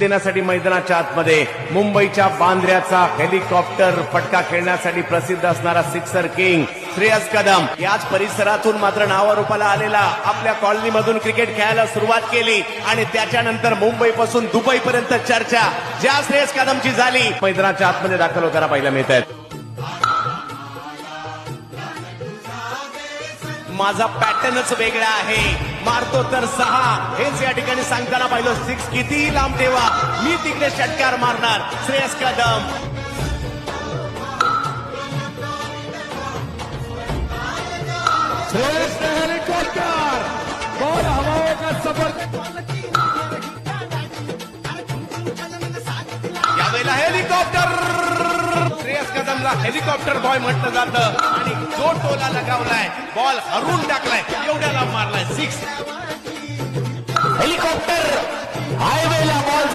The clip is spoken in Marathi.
देण्यासाठी मैदानाच्या आतमध्ये मुंबईच्या बांद्र्याचा हेलिकॉप्टर फटका खेळण्यासाठी प्रसिद्ध असणारा सिक्सर किंग श्रेयस कदम याच परिसरातून मात्र नावारूपाला आलेला आपल्या कॉलनीमधून क्रिकेट खेळायला सुरुवात केली आणि त्याच्यानंतर मुंबईपासून दुबईपर्यंत चर्चा ज्या श्रेयस कदमची झाली मैदानाच्या आतमध्ये दाखल होताना पाहायला मिळत आहेत. माझा पॅटर्नच वेगळा आहे, मारतो तर 6 हेच या ठिकाणी सांगताना पाहिलं. 6 किती लांब ठेवा, मी तिकडे षटकार मारणार श्रेयस कदम. श्रेयस ने हेलीकॉप्टर बॉल हवाओं का सफर. यावेळेला हेलिकॉप्टर श्रेयस कदमला हेलिकॉप्टर बॉय म्हटलं जातं आणि जो टोला लगावलाय बॉल हरून टाकलाय एवढ्याला मारलाय 6. Helicopter हायवेला ball